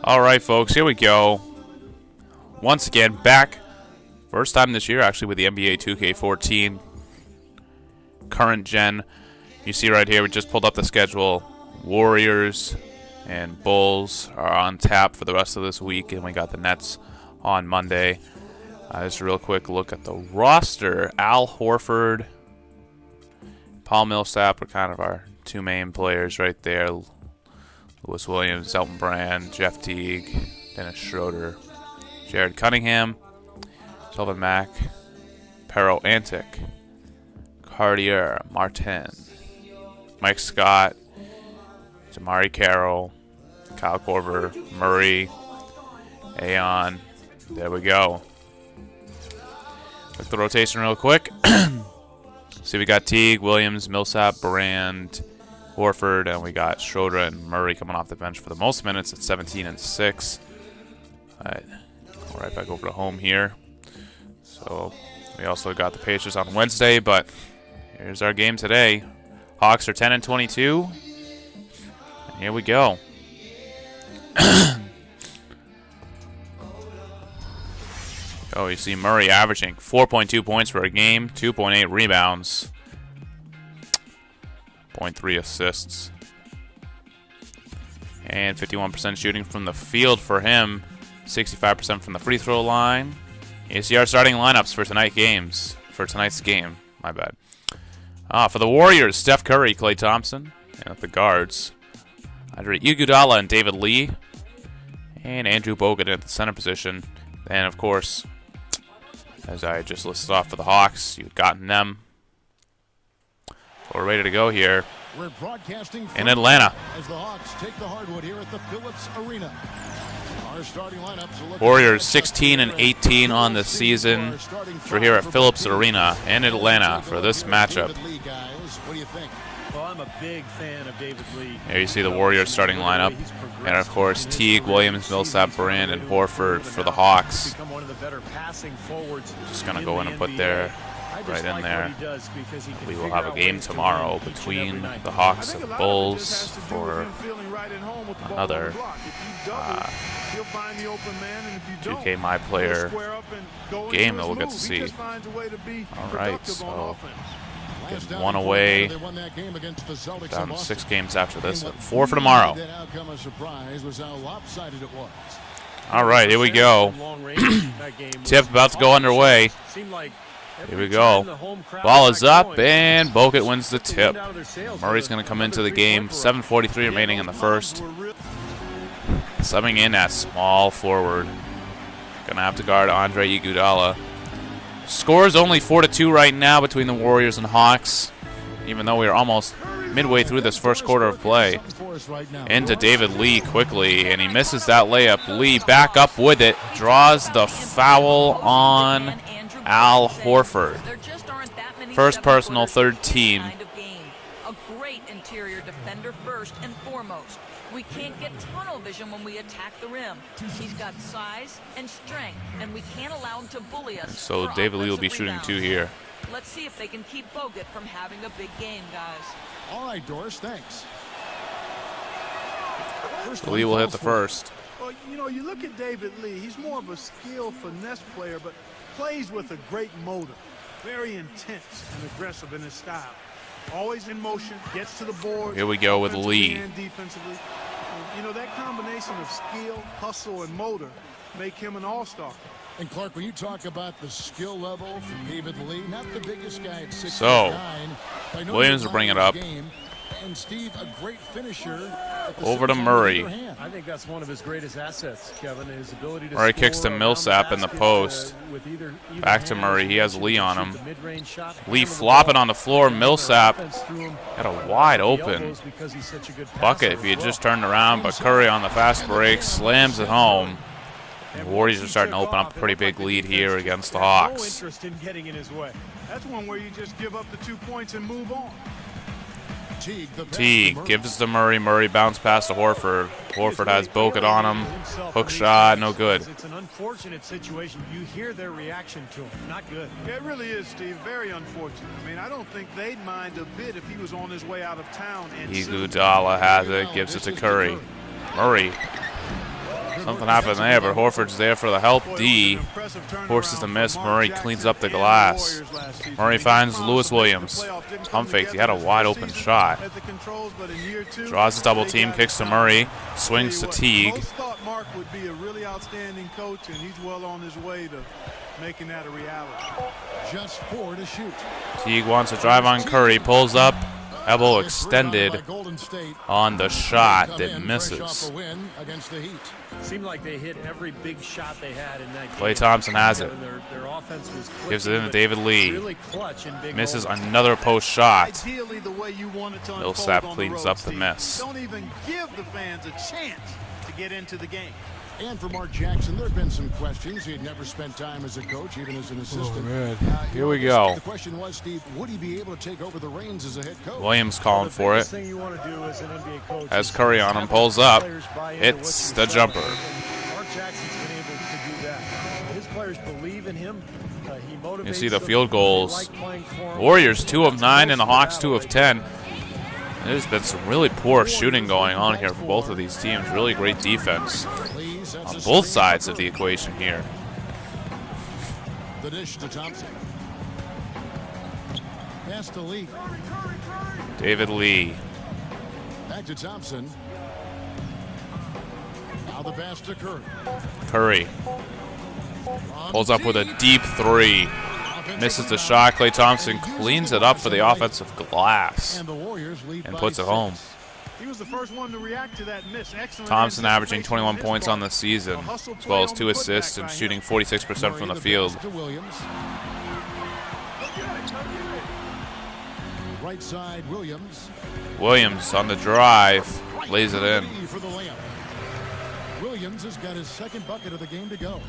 All right, folks, here we go. Once again, back. First time this year, actually, with the NBA 2K14 Current Gen. You see right here, we just pulled up the schedule. Warriors and Bulls are on tap for the rest of this week, and we got the Nets on Monday. Just a real quick look at the roster. Al Horford, Paul Millsap are kind of our two main players right there. Lewis Williams, Elton Brand, Jeff Teague, Dennis Schroeder, Jared Cunningham, Sylvan Mack, Pero Antic, Cartier, Martin, Mike Scott, Jamari Carroll, Kyle Korver, Murray, Aon. There we go. Look at the rotation real quick. See, we got Teague, Williams, Millsap, Brand, Horford, and we got Schroeder and Murray coming off the bench for the most minutes at 17 and 6. All right, go right back over to home here. So we also got the Pacers on Wednesday, but here's our game today. Hawks are 10 and 22. And here we go. Oh, you see Murray averaging 4.2 points per game, 2.8 rebounds, 0.3 assists, and 51% shooting from the field for him, 65% from the free throw line. You see our starting lineups for tonight's game. My bad. For the Warriors, Steph Curry, Klay Thompson, and at the guards, Andre Iguodala and David Lee, and Andrew Bogut at the center position. And of course, as I just listed off for the Hawks, you've gotten them. We're ready to go here in Atlanta. As the Hawks take the hardwood here at the Phillips Arena. Our starting lineups Warriors 16 and 18 on the season. We're here at Phillips Arena in Atlanta for this matchup. What do you think? Well, I'm a big fan of David Lee. Here you see the Warriors starting lineup. And of course, Teague, Williams, Millsap, Brand, and Horford for the Hawks. Just going to go in and put their right in there. We will have a game tomorrow between the Hawks and the Bulls for another 2K MyPlayer game that we'll get to see. All right, so get one away. Down to 6 games after this, and 4 for tomorrow. All right, here we go. Tip about to go underway. Here we go. Ball is up, and Bogut wins the tip. Murray's going to come into the game. 7:43 remaining in the first. Subbing in at small forward. Going to have to guard Andre Iguodala. Score is only 4-2 right now between the Warriors and Hawks, even though we are almost midway through this first quarter of play. Into David Lee quickly, and he misses that layup. Lee back up with it, draws the foul on Al Horford. First personal, third team. A great interior defender first and foremost. We can't get tunnel vision when we attack the rim. He's got size and strength, and we can't allow him to bully us. So David Lee will be shooting 2 here. Let's see if they can keep Bogut from having a big game, guys. All right, Doris, thanks. Lee will hit the first. Well, you know, you look at David Lee, he's more of a skill finesse player, but plays with a great motor. Very intense and aggressive in his style. Always in motion, gets to the board. Here we go with Lee. And defensively. You know, that combination of skill, hustle, and motor make him an all-star. And Clark, when you talk about the skill level from David Lee, not the biggest guy at 6'9". So, Williams will bring it up. And Steve, a great finisher. Over to Murray. I think that's one of his greatest assets, Kevin, his ability to Murray kicks to Millsap in the post. Back to Murray. He has Lee on him. Lee flopping on the floor. Millsap had a wide open bucket if he had just turned around, but Curry on the fast break slams it home. The Warriors are starting to open up a pretty big lead here against the Hawks. No interest in getting in his way. That's one where you just give up the 2 points and move on. Teague gives to Murray. Murray bounce pass to Horford. Horford has Bogut on him. Hook shot, no good. It's an unfortunate situation. You hear their reaction to him. Not good. Yeah, it really is, Steve. Very unfortunate. I mean, I don't think they'd mind a bit if he was on his way out of town. Iguodala has it. Gives it to Curry. Murray Something happened there, but Horford's there for the help. D forces the miss. Murray cleans up the glass. Murray finds Lewis Williams. Pump fakes. He had a wide open shot. Draws a double team, kicks to Murray, swings to Teague. Most thought Mark would be a really outstanding coach, and he's well on his way to making that a reality. Just 4 to shoot. Teague wants to drive on Curry, pulls up, elbow extended on the shot that misses. Seemed like they hit every big shot they had in that game. Klay Thompson has it. Their offense was Gives it in to David Lee. really clutch in big Misses moments. another post shot. Ideally, the way you want it to unfold Millsap on the cleans road, up the Steve. miss. Don't even give the fans a chance to get into the game. And for Mark Jackson, there have been some questions. He had never spent time as a coach, even as an assistant. Here we go. The question was, Steve, would he be able to take over the reins as a head coach? Williams calling for it. The thing you want to do as an NBA coach Has is Curry on him, have pulls the up. players buy into Hits what the you're jumper. saying. Mark Jackson's been able to do that. His players believe in him. He motivates You see the them. field goals. They like playing for him. Warriors 2 of 9 and the Hawks 2 of 10. There's been some really poor shooting going on here for both of these teams. Really great defense on both sides of the equation here. The dish to Thompson. Pass to Lee. David Lee. Back to Thompson. Now the pass to Curry. Curry pulls up with a deep 3. Misses the shot. Klay Thompson cleans it up for the offensive glass And the Warriors lead and by puts it 6. home. He was the first one to react to that miss. Excellent Thompson averaging anticipation 21 his points part. on the season, A hustle as well as play 2 on the assists putback and by shooting him. 46% from the Murray, field. pass to Williams. Right side, Williams. Williams on the drive, lays it in. For the layup. Williams has got his second bucket of the game to go.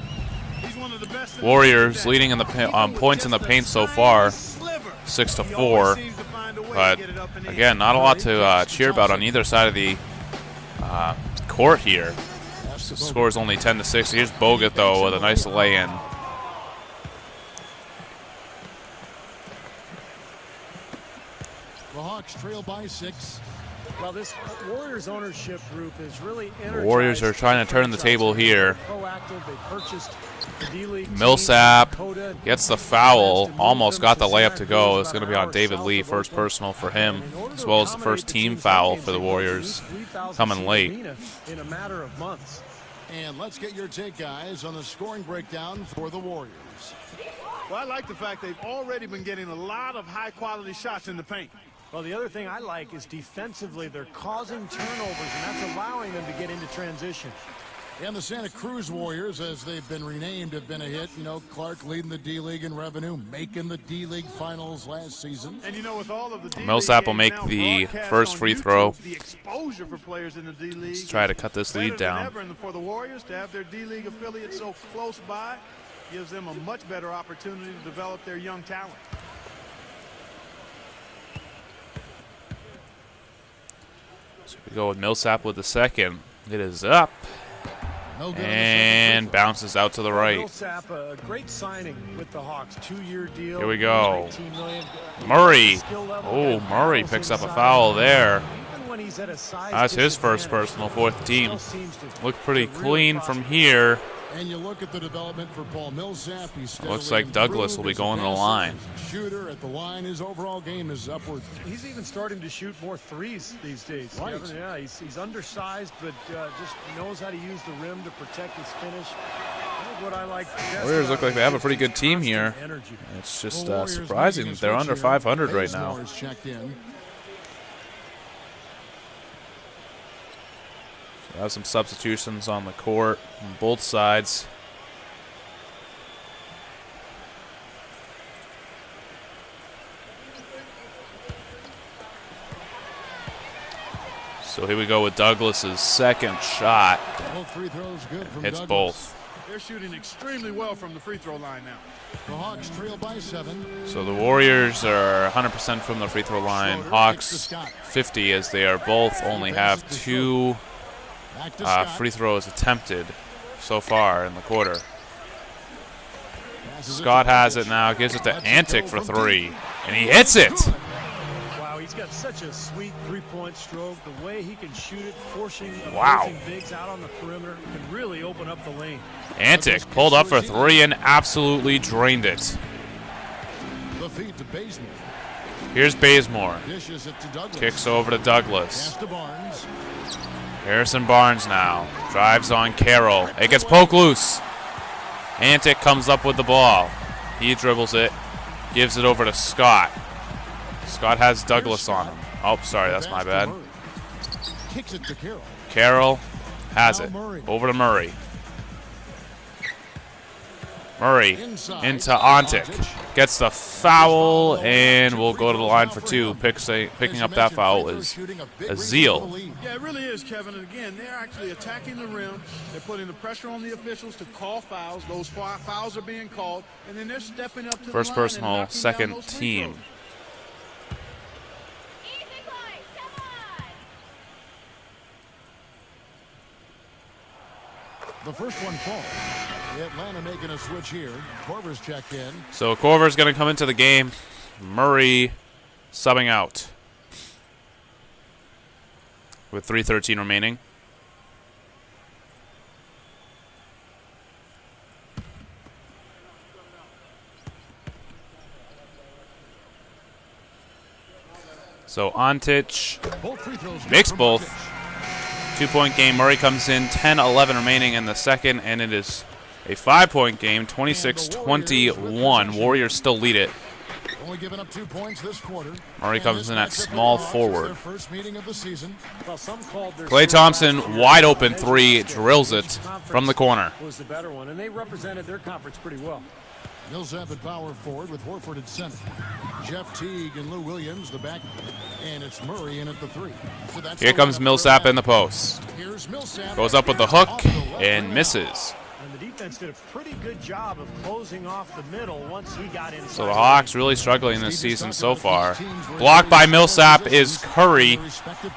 He's one of the best in the Warriors league. leading in the points in the paint so far, 6-4. But again, not a lot to cheer about on either side of the court here. The score is only 10-6. Here's Bogut though with a nice lay-in. The Hawks trail by 6. Well, this Warriors ownership group is really The Warriors are trying to turn the table here. Proactive. They purchased the D-League team, Millsap Dakota. gets the foul, almost got the layup to go. It's going to be on David Lee, first personal for him, as well as the first team foul for the Warriors coming late. In a matter of months. And let's get your take, guys, on the scoring breakdown for the Warriors. Well, I like the fact they've already been getting a lot of high-quality shots in the paint. Well, the other thing I like is defensively they're causing turnovers, and that's allowing them to get into transition. And the Santa Cruz Warriors, as they've been renamed, have been a hit. You know, Clark leading the D-League in revenue, making the D-League finals last season. And you know, with all of the D-League Millsap will games make now the broadcast first on free YouTube, throw. The exposure for players in the D-League. Let's try to cut this lead better than down. ever, and for the Warriors to have their D-League affiliate so close by gives them a much better opportunity to develop their young talent. So we go with Millsap with the second. It is up No good on the and second bounces out to the right. Millsap, a great signing with the Hawks. 2-year deal. Here we go. $19 million. Murray. Skill level, Oh, got Murray balls picks up a inside. foul there. Even when he's at a size That's his first disadvantage, personal, fourth team. still seems to Looked pretty really clean cost from him. here. And you look at the development for Paul Millsap. He's steadily Looks like Douglas will be improved going as a to the passer, line. as a shooter at the line. His overall game is upward. He's even starting to shoot more threes these days. Right. Kevin. Yeah, he's undersized, but just knows how to use the rim to protect his finish. I think what I like best Warriors look about like they have a him pretty is good his team constant here. energy. It's just The Warriors surprising making that a they're switch under here. 500 right Bazemore now. is checked in. They have some substitutions on the court on both sides. So here we go with Douglas's second shot. Both free throws good from Hits Douglas. both. They're shooting extremely well from the free throw line now. The Hawks trail by 7. So the Warriors are 100% from the free throw line. Hawks 50, as they are both only have 2 Back to Scott. free throws attempted so far in the quarter. Passes it Scott to has Jokic. it now, gives it to Lets it Antic go for from 3, and he hits it. Wow, he's got such a sweet three-point stroke. The way he can shoot it, forcing Wow. bigs out on the perimeter, can really open up the lane. Antic pulled up for three and absolutely drained it. The feed to Bazemore. Here's Bazemore. Dishes it to Douglas. Kicks over to Douglas. Pass to Barnes. Harrison Barnes now. Drives on Carroll. It gets poked loose. Antic comes up with the ball. He dribbles it. Gives it over to Scott. Scott has Douglas on him. Oh, sorry, that's my bad. Kicks it to Carroll. Carroll has it. Over to Murray. Murray into Antic. Gets the foul, and we'll go to the line for two. Picking up that foul is Azeel. Yeah, it really is, Kevin. And again, they're actually attacking the rim. They're putting the pressure on the officials to call fouls. Those fouls are being called, and then they're stepping up to First the line personal, and knocking down second those free team. throws. The first one falls. Atlanta making a switch here. Korver's checked in. So Korver's going to come into the game. Murray subbing out with 3:13 remaining. So Antic Both free throws good makes from both. Antic. 2-point game. Murray comes in, 10-11 remaining in the second, and it is a 5-point game, 26-21. Warriors still lead it. Only giving up 2 points this quarter. Murray And comes this in at matchup small for the Hawks is forward. their first meeting of the season. Well, some called their Klay Thompson, wide open three, drills it from the corner. was the better one, and they represented their conference pretty well. Millsap at power forward with Horford at center. Jeff Teague and Lou Williams the back, and it's Murray in at the three. So that's Here the comes lineup Millsap for in the post. Here's Millsap. Goes up with the hook Off the left and wing. misses. And the defense did a pretty good job of closing off the middle once he got inside. So the Hawks really struggling this season so far. Blocked by Millsap is Curry.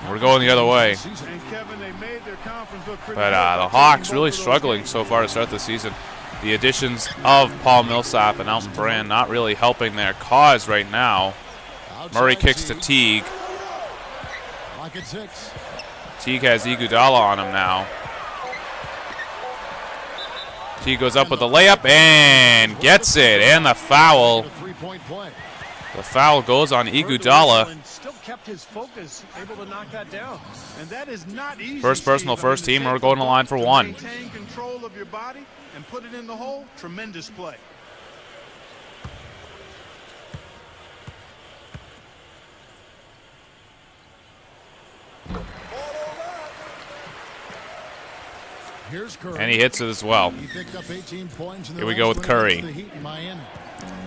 We're going the other way. And Kevin, they made their conference look pretty But good the by Hawks taking really both of those struggling games. so far to start the season. The additions of Paul Millsap and Elton Brand not really helping their cause right now. Murray kicks to Teague. Lock at 6. Teague has Iguodala on him now. Teague goes up with the layup and gets it. And the foul. A 3-point play. The foul goes on Iguodala. And still kept his focus, able to knock that down. And that is not easy. First personal, Steve. I mean, first team. to We're going to line for to one. Maintain control of your body and put it in the hole. Tremendous play. Here's Curry. And he hits it as well. He picked up 18 points in the Here we go last with win Curry. against the Heat in Miami.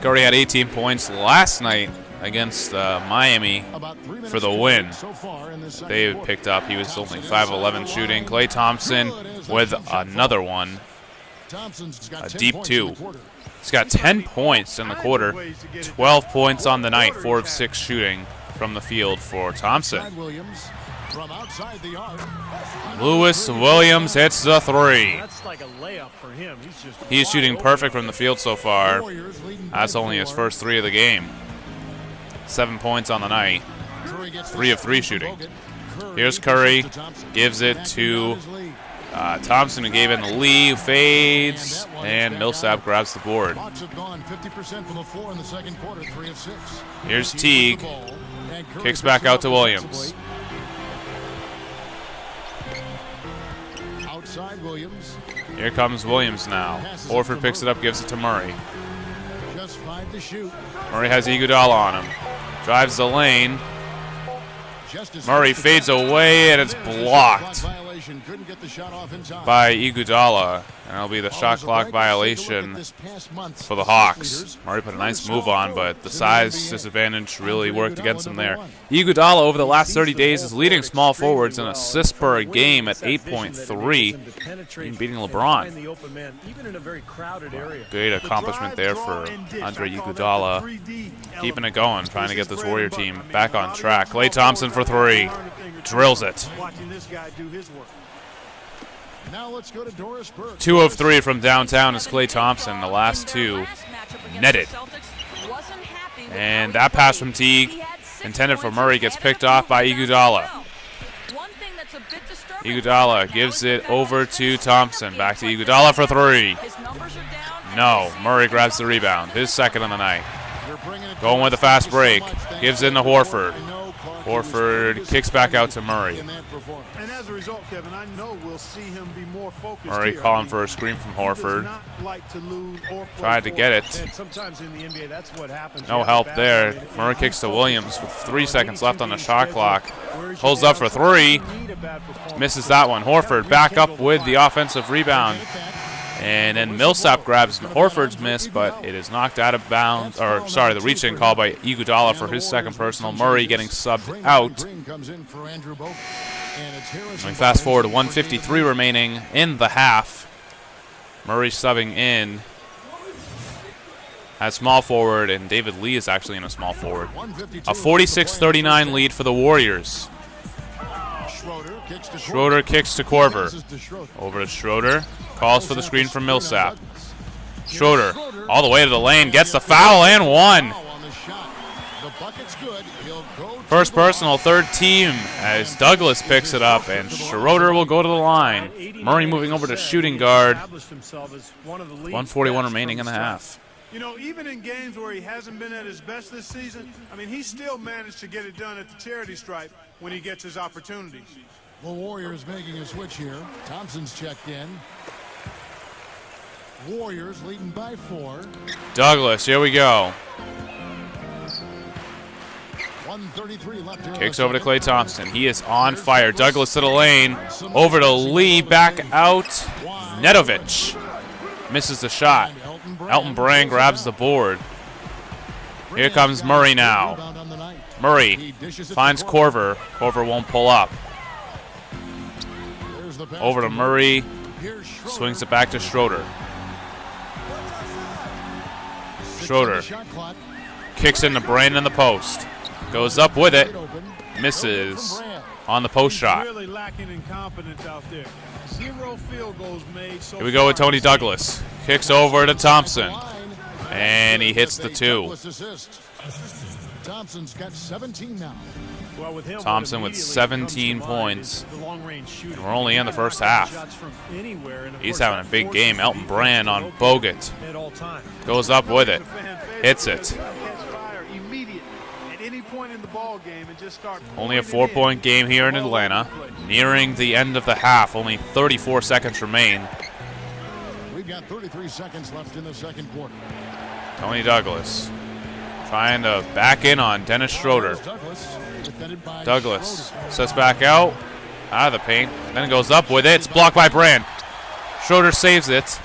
Curry had 18 points last night against Miami About 3 minutes for the to win. go so far in this second They quarter. picked up. He was only 5'11 shooting. Klay Thompson with another one. Thompson's got A 10 deep points in the two. quarter. He's got 10 points in the quarter. 12 points on the night. 4 of 6 shooting from the field for Thompson. Outside Williams from outside the arc. Lewis Williams hits the three. That's like a layup for him. He's shooting perfect from the field so far. Warriors leading That's by only his 4. first 3 of the game. 7 points on the night. Curry gets 3 of 3 the shooting. Curry Here's Curry. to Thompson. Gives it Backing to down his lead. Thompson, who gave in the lead, fades, and Millsap grabs the board. Hawks have gone 50% from the floor in the second quarter, 3 of 6. Here's Teague Teague. with the ball, and Curry Kicks back picks it out up to Williams. defensively. Outside Williams, Here comes Williams now. Horford picks it up, gives it to Murray. just 5 to shoot. Murray has Iguodala on him. Drives the lane. Just as Murray fast as fades that. away, and it's There's a shot blocked clock violation. Couldn't get the shot off in time. by Iguodala. And it'll be the shot Always a clock right to take a look at violation this past month's for the shot Hawks. leaders. Murray put a nice First move small on, forward but the in size NBA. disadvantage really Andre worked Iguodala, against him there. number 1. Iguodala over the last 30 days is leading small forwards in assists per game at 8.3. Even beating LeBron. Great accomplishment there for Andre Iguodala. Keeping it going, trying to get this Warrior team back on track. Klay Thompson for 3. Drills it. Watching this guy do his work. Now let's go to Doris Burke. 2 of 3 from downtown is Klay Thompson. The last 2 netted. And that pass from Teague Intended for Murray, gets picked off by Iguodala. Iguodala gives it over to Thompson. Back to Iguodala for three. No, Murray grabs the rebound. His second on the night. Going with a fast break. Gives in to Horford. Horford kicks back out to Murray. And as a result, Kevin, I know we'll see him be more focused. Murray calling for a screen from Horford. Tried to get it. Sometimes in the NBA, that's what happens. No help there. Murray kicks to Williams with 3 seconds left on the shot clock. Pulls up for three. Misses that one. Horford back up with the offensive rebound. And then Millsap grabs Horford's miss, but it is knocked out of bounds. Or, sorry, the reach-in call by Iguodala for his second personal. Murray getting subbed out. And fast forward to 1:53 remaining in the half. Murray subbing in at small forward, and David Lee is actually in a small forward. A 46-39 lead for the Warriors. Schroeder kicks to Korver. Over to Schroeder. Calls for the screen from Millsap. Schroeder all the way to the lane. Gets the foul and one. First personal, third team as Douglas picks it up, and Schroeder will go to the line. Murray moving over to shooting guard. 1:41 remaining in the half. You know, even in games where he hasn't been at his best this season, I mean, he still managed to get it done at the charity stripe when he gets his opportunities. The Warriors making a switch here. Thompson's checked in. Warriors leading by 4. Douglas, here we go. 1:33 left here. Kicks over to Klay Thompson. He is on fire. Douglas to the lane. Over to Lee. Back out. Nedovic misses the shot. Elton Brand grabs the board. Here comes Murray now. Murray finds Korver. Korver won't pull up. Over to Murray. Swings it back to Schroeder. Schroeder kicks into Brand in the post. Goes up with it. Misses on the post shot. Really lacking in confidence out there. 0 field goals made so Here we go with Tony Douglas. Kicks over to Thompson. And he hits the 2. Thompson's got 17 now. Well, with him, Thompson with 17 points. And we're only in the first half. He's having a big game. Elton Brand on Bogut. Goes up with it. Hits it. Only a 4-point game here in Atlanta. Nearing the end of the half. Only 34 seconds remain. We've got 33 seconds left in the second quarter. Tony Douglas trying to back in on Dennis Schroeder. Douglas sets back out of the paint. Then goes up with it. It's blocked by Brand. Schroeder saves it.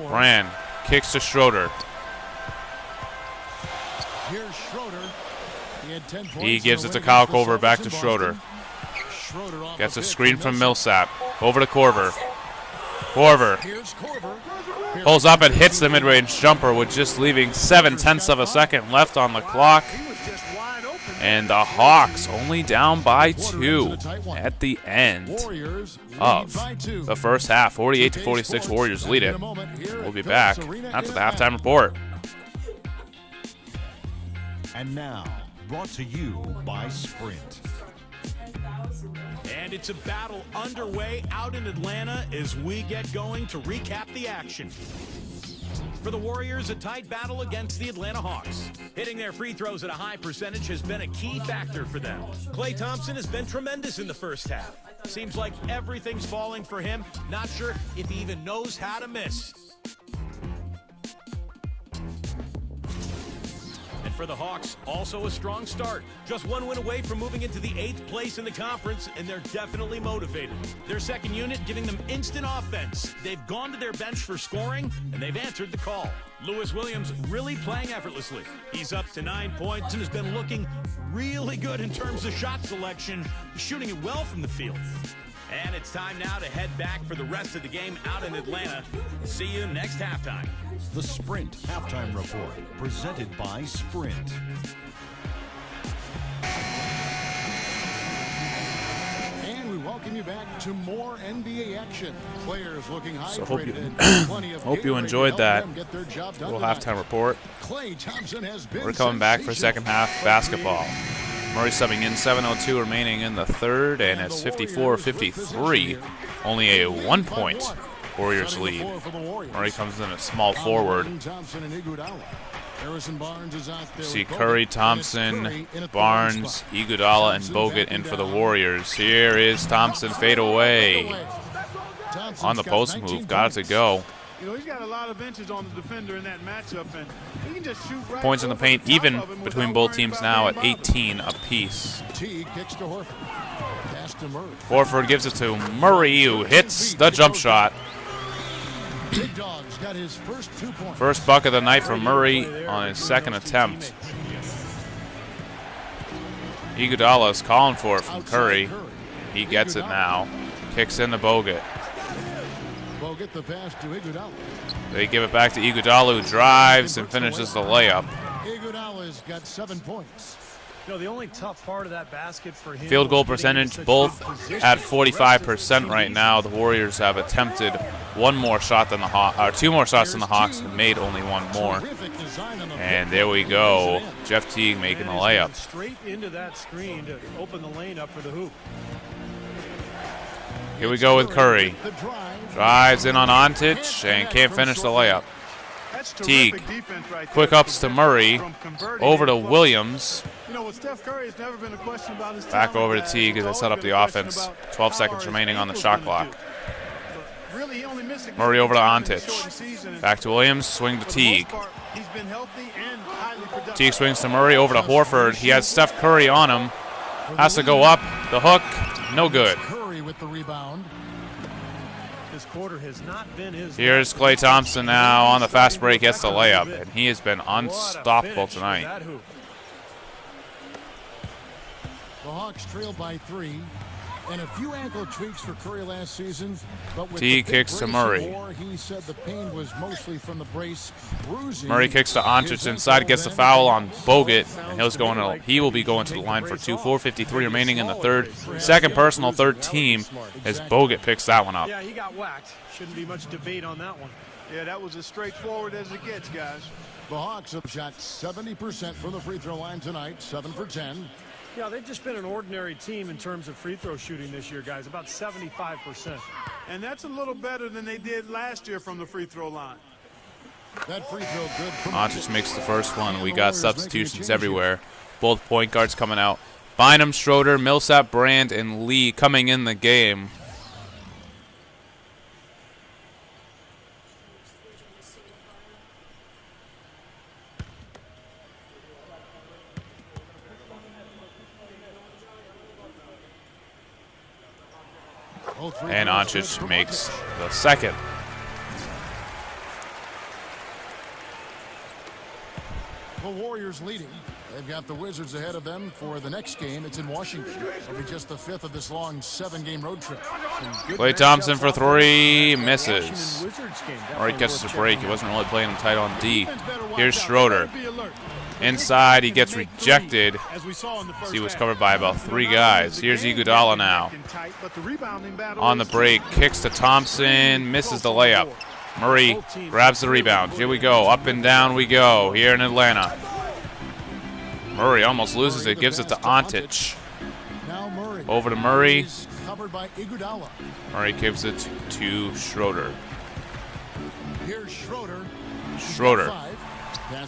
Brand kicks to Schroeder. He gives it to Kyle Korver, back to Schroeder. Gets a screen from Millsap. Over to Korver. Korver pulls up and hits the mid-range jumper with just leaving 7/10 of a second left on the clock. And the Hawks only down by 2 at the end of the first half. 48-46, Warriors lead it. We'll be back after the halftime report. And now, brought to you by Sprint. And it's a battle underway out in Atlanta as we get going to recap the action. For the Warriors, a tight battle against the Atlanta Hawks. Hitting their free throws at a high percentage has been a key factor for them. Klay Thompson has been tremendous in the first half. Seems like everything's falling for him. Not sure if he even knows how to miss. And for the Hawks, also a strong start. Just 1 win away from moving into the 8th place in the conference, and they're definitely motivated. Their second unit giving them instant offense. They've gone to their bench for scoring, and they've answered the call. Lewis Williams really playing effortlessly. He's up to 9 points and has been looking really good in terms of shot selection, shooting it well from the field. And it's time now to head back for the rest of the game out in Atlanta. See you next halftime. The Sprint Halftime Report, presented by Sprint. And we welcome welcome you back to more NBA action. Players looking So hydrated. hope you enjoyed that little halftime report. Klay Thompson has been We're coming back for second half basketball. Murray subbing in, 7:02 remaining in the third, and it's 54-53. Only a 1-point Warriors lead. Murray comes in a small forward. You see Curry, Thompson, Barnes, Iguodala, and Bogut in for the Warriors. Here is Thompson, fade away. On the post move, got it to go. You know, he's got a lot of inches on the defender in that matchup, and he can just shoot right. Points in the paint, even between both teams now at 18 apiece. Horford gives it to Murray, who hits the jump shot. Big Dog's got his first 2 points. First bucket of the night for Murray on his second attempt. Iguodala is calling for it from Curry. He gets it now. Kicks in to Bogut. Bogut the pass to Iguodala. They give it back to Iguodala, who drives and finishes the layup. Iguodala's got 7 points. You know, the only tough part of that basket for him. Field goal percentage both at 45% right now. The Warriors have attempted one more shot than the Hawks, or 2 more shots than the Hawks, and made only 1 more. And there we go. Jeff Teague making the layup. Straight into that screen to open the lane up for the hoop. Here we go with Curry. Drives in on Ontic and can't finish the layup. Teague. Quick ups to Murray. Over to Williams. Back over to Teague as they set up the offense. 12 seconds remaining on the shot clock. Murray over to Ontic. Back to Williams. Swing to Teague. Teague swings to Murray. Over to Horford. He has Steph Curry on him. Has to go up. The hook. No good. With the rebound. This quarter has not been his. Here's Klay Thompson now on the fast break, gets the layup, and he has been unstoppable tonight. The Hawks trail by 3, and a few ankle tweaks for Curry last season. But with T kicks to Murray. He said the pain was mostly from the brace bruising. Murray kicks to Ontic inside, gets the foul on Bogut, and he will be going to the line for 2. 4:53 remaining in the third. Second personal, third team, as Bogut picks that one up. Yeah, he got whacked. Shouldn't be much debate on that one. Yeah, that was as straightforward as it gets, guys. The Hawks have shot 70% from the free throw line tonight, 7 for 10. Yeah, they've just been an ordinary team in terms of free throw shooting this year, guys, about 75%. And that's a little better than they did last year from the free throw line. That free throw good. Ontic makes the first one. We got substitutions everywhere. Both point guards coming out. Bynum, Schroeder, Millsap, Brand, and Lee coming in the game. And Ontic makes the second. The Warriors leading. They've got the Wizards ahead of them for the next game. It's in Washington. It'll be just the 5th of this long 7-game road trip. Klay Thompson for 3, misses. Murray catches a break. He wasn't really playing him tight on D. Here's Schroeder. Inside, he gets rejected. He was covered by about 3 guys. Here's Iguodala now. On the break, kicks to Thompson, misses the layup. Murray grabs the rebound. Here we go. Up and down we go here in Atlanta. Murray almost loses it. Gives it to Ontic. Over to Murray. Murray gives it to Schroeder. Schroeder.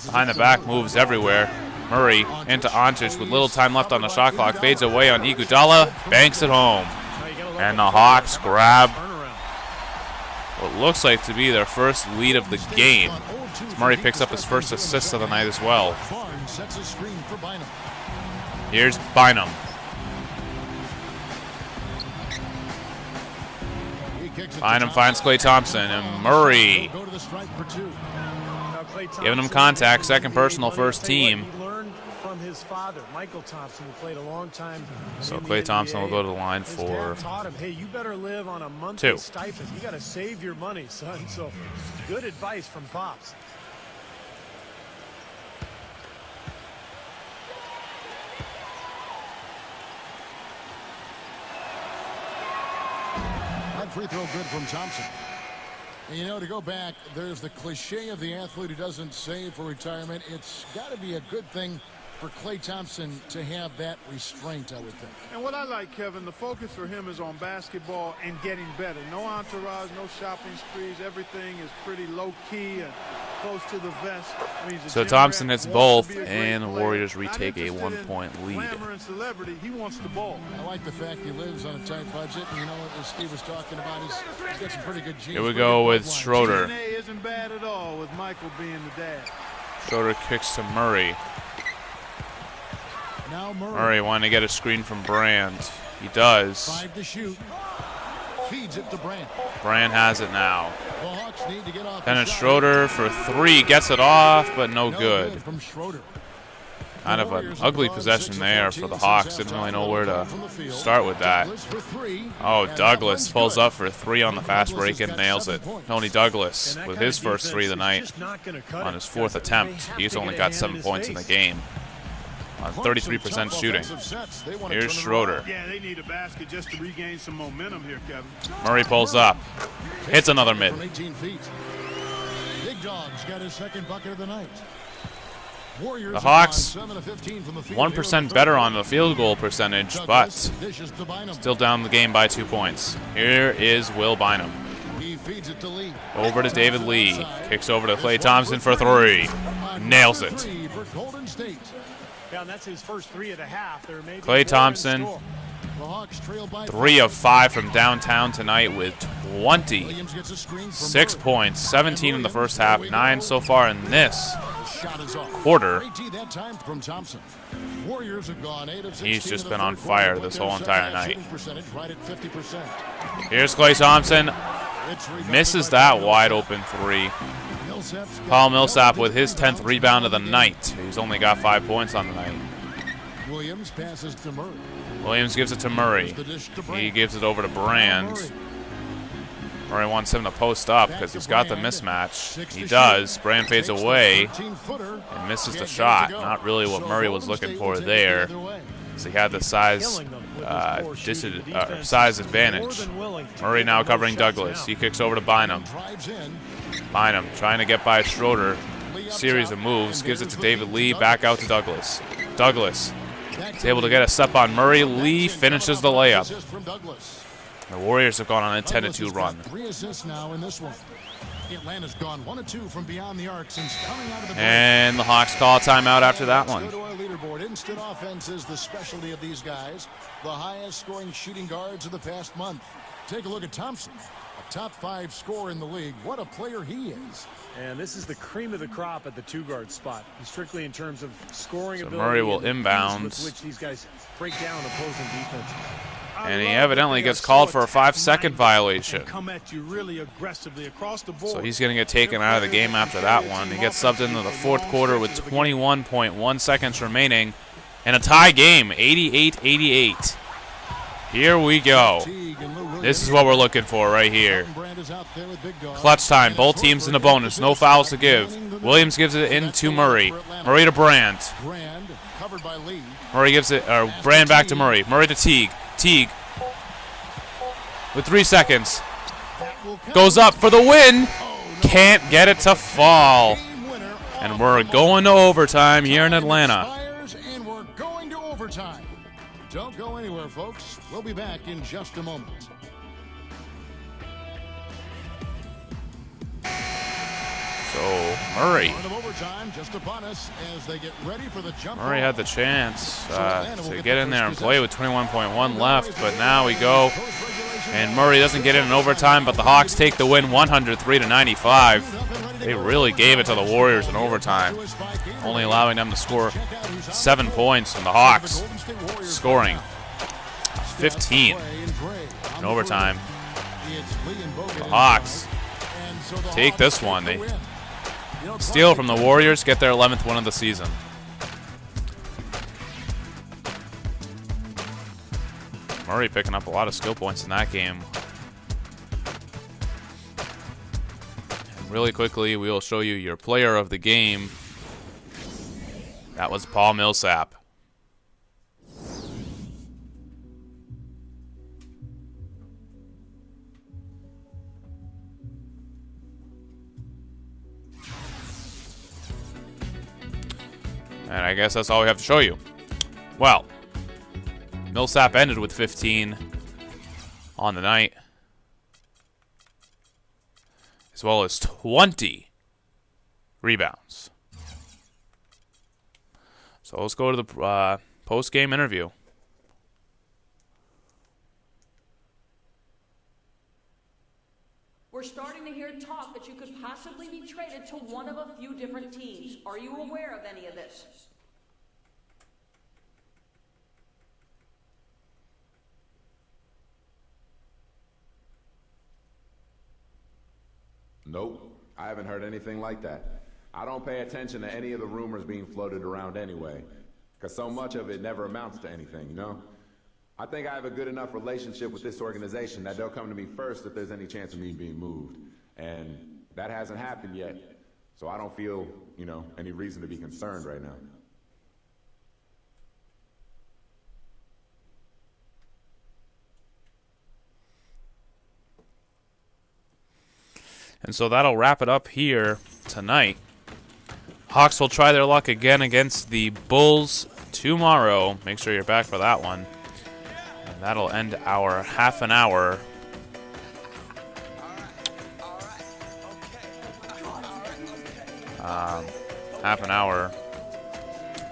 Behind the back, moves everywhere. Murray into Ontic with little time left on the shot clock. Fades away on Iguodala. Banks it home. And the Hawks grab what looks like to be their first lead of the game. Murray picks up his first assist of the night as well. Here's Bynum. Bynum finds Klay Thompson, and Murray giving him contact. Second personal, first team. His father, Michael Thompson, who played a long time. So Klay Thompson will go to the line for taught him, hey, you better live on a monthly 2. stipend. You got to save your money, son. So good advice from Pops. That free throw good from Thompson. And you know, to go back, there's the cliche of the athlete who doesn't save for retirement. It's got to be a good thing for Klay Thompson to have that restraint, I would think. And what I like, Kevin, the focus for him is on basketball and getting better. No entourage, no shopping sprees. Everything is pretty low-key and close to the vest. So Thompson hits both, and the Warriors retake a 1-point lead. Celebrity, he wants the ball. I like the fact he lives on a tight budget. And you know, as Steve was talking about, he's got some pretty good genes. Here we go with Schroeder. DNA isn't bad at all with Michael being the dad. Schroeder kicks to Murray. Now Murray wanting to get a screen from Brand. He does. 5 to shoot. Feeds it to Brand. Brand has it now. The Hawks need to get off. Then it's Schroeder for 3. Gets it off, but no good. From Schroeder. Kind of an ugly possession there for the Hawks. Didn't really know where to start with that. Oh, Douglas pulls up for 3 on the fast break and nails it. Tony Douglas with his first 3 of the night on his 4th attempt. He's only got 7 points in the game on 33% shooting. Here's Schroeder. Yeah, they need a basket just to regain some momentum here, Kevin. Murray pulls up. Hits another mid. Big Dog's got his second bucket of the night. The Hawks 1% better on the field goal percentage, but still down the game by 2 points. Here is Will Bynum. Over to David Lee. Kicks over to Klay Thompson for 3. Nails it. Yeah, and that's his first 3 of the half. Klay Thompson, 3 of 5 from downtown tonight with 26 points, 17 in the first half, 9 so far in this quarter. He's just been on fire this whole entire night. Here's Klay Thompson. Misses that wide open 3. Paul Millsap with his 10th rebound of the night. He's only got 5 points on the night. Williams passes to Murray. Williams gives it to Murray. He gives it over to Brand. Murray wants him to post up because he's got the mismatch. He does. Brand fades away and misses the shot. Not really what Murray was looking for there. So he had the size size advantage. Murray now covering Douglas. He kicks over to Bynum. Bynum trying to get by Schroeder. Series of moves. Gives it to David Lee. Back out to Douglas. Douglas is able to get a step on Murray. Lee finishes the layup. The Warriors have gone on a 10-2 run. 3 assists now in this one. Atlanta's gone 1 of 2 from beyond the arc since coming out of the break. And the Hawks call a timeout after that one. Instant offense is the specialty of these guys. The highest scoring shooting guards of the past month. Take a look at Thompson, a top 5 scorer in the league. What a player he is. And this is the cream of the crop at the 2-guard spot, strictly in terms of scoring ability. Murray will and inbound. with which these guys break down opposing defense. And he evidently gets called for a 5-second violation. Come at you really aggressively across the board. So he's going to get taken out of the game after that one. He gets subbed into the 4th quarter with 21.1 seconds remaining. And a tie game, 88-88. Here we go. This is what we're looking for right here. Clutch time. Both teams in the bonus. No fouls to give. Williams gives it into Murray. Murray to Brand. Murray gives it, or Brand back to Murray. Murray to Teague. Teague with 3 seconds. Goes up for the win. Can't get it to fall. And we're going to overtime here in Atlanta. And we're going to overtime. Don't go anywhere, folks. We'll be back in just a moment. So Murray. Murray had the chance to get in there and play with 21.1 left, but now we go. And Murray doesn't get in overtime, but the Hawks take the win 103-95. They really gave it to the Warriors in overtime, only allowing them to score 7 points, and the Hawks scoring 15 in overtime. The Hawks take this one. They steal from the Warriors, get their 11th win of the season. Murray picking up a lot of skill points in that game. And really quickly, we will show you your player of the game. That was Paul Millsap. And I guess that's all we have to show you. Well, Millsap ended with 15 on the night, as well as 20 rebounds. So let's go to the post-game interview. We're starting to hear talk that you could possibly be traded to one of a few different teams. Are you aware of any of this? Nope, I haven't heard anything like that. I don't pay attention to any of the rumors being floated around anyway, because so much of it never amounts to anything, you know? I think I have a good enough relationship with this organization that they'll come to me first if there's any chance of me being moved. And that hasn't happened yet, so I don't feel, you know, any reason to be concerned right now. And so that'll wrap it up here tonight. Hawks will try their luck again against the Bulls tomorrow. Make sure you're back for that one. And that'll end our half an hour. Half an hour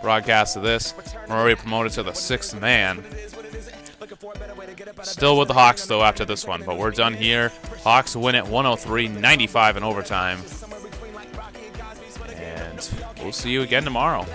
broadcast of this. We're already promoted to the 6th man. Still with the Hawks, though, after this one. But we're done here. Hawks win it 103-95 in overtime. And we'll see you again tomorrow.